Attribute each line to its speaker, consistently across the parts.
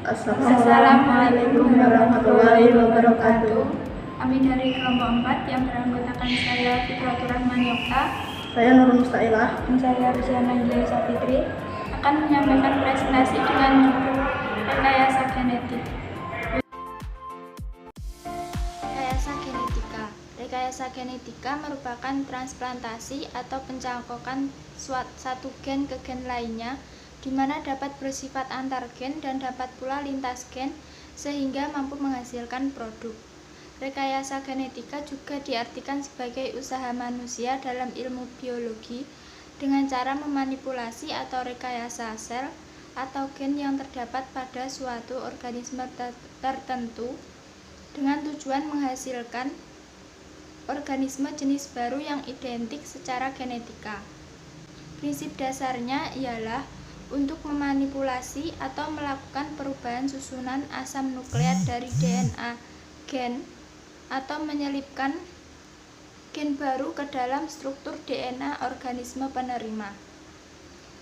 Speaker 1: Assalamualaikum warahmatullahi wabarakatuh. Kami dari kelompok 4 yang beranggotakan saya Fitratur Rahman Yokta,
Speaker 2: saya Nurul Mustailah,
Speaker 1: dan saya Rusiana Hilya Fitri akan menyampaikan presentasi dengan judul Rekayasa Genetik. Rekayasa genetika. Rekayasa genetika merupakan transplantasi atau pencangkokan satu gen ke gen lainnya, di mana dapat bersifat antar gen dan dapat pula lintas gen sehingga mampu menghasilkan produk. Rekayasa genetika juga diartikan sebagai usaha manusia dalam ilmu biologi dengan cara memanipulasi atau rekayasa sel atau gen yang terdapat pada suatu organisme tertentu dengan tujuan menghasilkan organisme jenis baru yang identik secara genetika. Prinsip dasarnya ialah untuk memanipulasi atau melakukan perubahan susunan asam nukleat dari DNA gen atau menyelipkan gen baru ke dalam struktur DNA organisme penerima.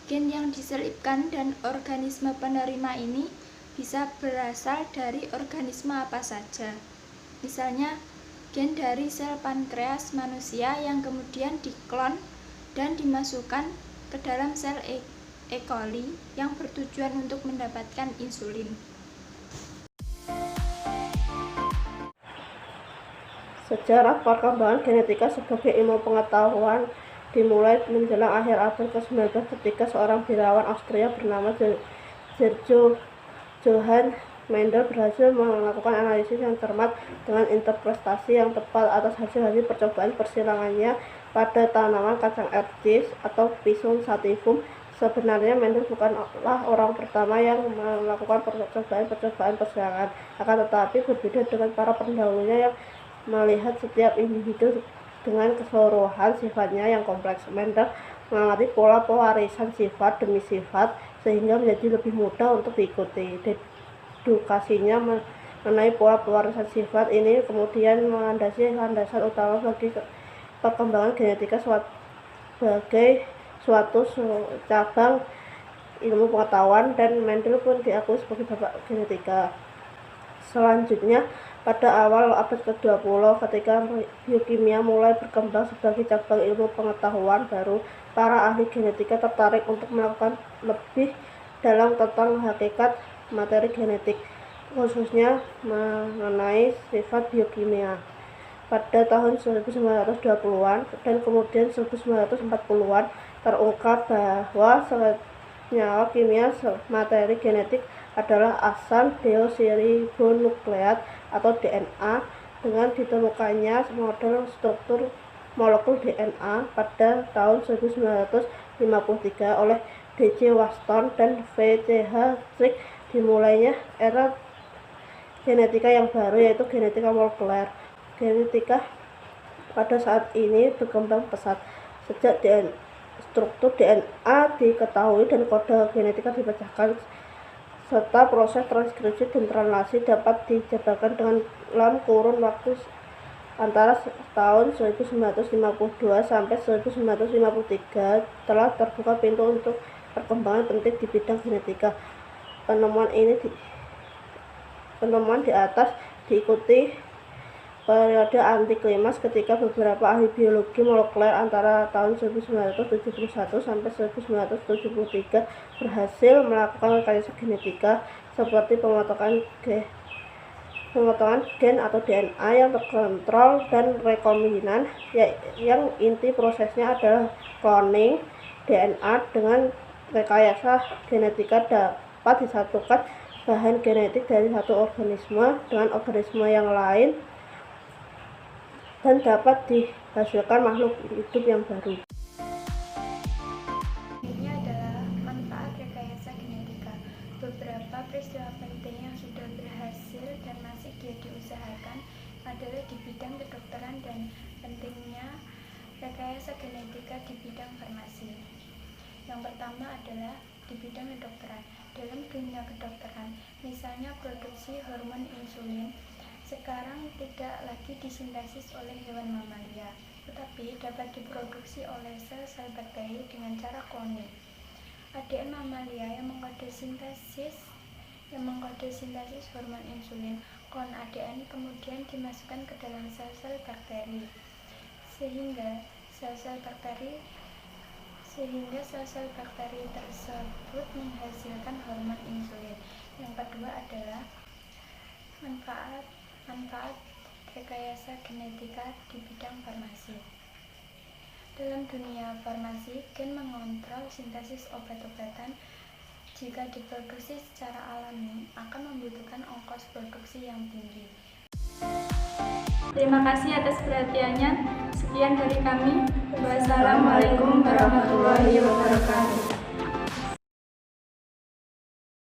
Speaker 1: Gen yang diselipkan dan organisme penerima ini bisa berasal dari organisme apa saja. Misalnya, gen dari sel pankreas manusia yang kemudian diklon dan dimasukkan ke dalam sel E. coli yang bertujuan untuk mendapatkan insulin.
Speaker 2: Sejarah perkembangan genetika sebagai ilmu pengetahuan dimulai menjelang akhir abad ke-19 ketika seorang biarawan Austria bernama Georg Johann Mendel berhasil melakukan analisis yang cermat dengan interpretasi yang tepat atas hasil-hasil percobaan persilangannya pada tanaman kacang ercis atau Pisum sativum. Sebenarnya Mendel bukanlah orang pertama yang melakukan percobaan persilangan, akan tetapi berbeda dengan para pendahulunya yang melihat setiap individu dengan keseluruhan sifatnya yang kompleks. Mendel mengamati pola pewarisan sifat demi sifat sehingga menjadi lebih mudah untuk diikuti. Dedukasinya mengenai pola pewarisan sifat ini kemudian melandasi landasan utama bagi perkembangan genetika sebagai suatu cabang ilmu pengetahuan, dan Mendel pun diakui sebagai bapak genetika. Selanjutnya, pada awal abad ke-20 ketika biokimia mulai berkembang sebagai cabang ilmu pengetahuan baru, para ahli genetika tertarik untuk melakukan lebih dalam tentang hakikat materi genetik, khususnya mengenai sifat biokimia. Pada tahun 1920-an dan kemudian 1940-an terungkap bahwa senyawa kimia materi genetik adalah asam deoksiribonukleat atau DNA. Dengan ditemukannya model struktur molekul DNA pada tahun 1953 oleh D.C. Waston dan V.C.H. Crick, dimulainya era genetika yang baru, yaitu genetika molekuler. Genetika pada saat ini berkembang pesat. Sejak struktur DNA diketahui dan kode genetika dipecahkan, serta proses transkripsi dan translasi dapat dijabarkan dalam kurun waktu antara tahun 1952 sampai 1953, telah terbuka pintu untuk perkembangan penting di bidang genetika. Penemuan di atas diikuti periode antiklimaks ketika beberapa ahli biologi molekuler antara tahun 1971 sampai 1973 berhasil melakukan rekayasa genetika seperti pemotongan gen atau DNA yang terkontrol dan rekombinan, yang inti prosesnya adalah cloning DNA. Dengan rekayasa genetika dapat disatukan bahan genetik dari satu organisme dengan organisme yang lain dan dapat dihasilkan makhluk hidup yang baru.
Speaker 1: Ini adalah manfaat rekayasa genetika. Beberapa peristiwa penting yang sudah berhasil dan masih diusahakan adalah di bidang kedokteran dan pentingnya rekayasa genetika di bidang farmasi. Yang pertama adalah di bidang kedokteran. Dalam dunia kedokteran, misalnya produksi hormon insulin sekarang tidak lagi disintesis oleh hewan mamalia, tetapi dapat diproduksi oleh sel-sel bakteri dengan cara cloning. ADN mamalia yang mengkode sintesis yang mengkode sintesis hormon insulin. Klon ADN kemudian dimasukkan ke dalam sel-sel bakteri sehingga sel-sel bakteri tersebut menghasilkan hormon insulin. Yang kedua adalah manfaat rekayasa genetika di bidang farmasi. Dalam dunia farmasi, gen mengontrol sintesis obat-obatan. Jika diproduksi secara alami, akan membutuhkan ongkos produksi yang tinggi. Terima kasih atas perhatiannya. Sekian dari kami. Wassalamualaikum warahmatullahi wabarakatuh.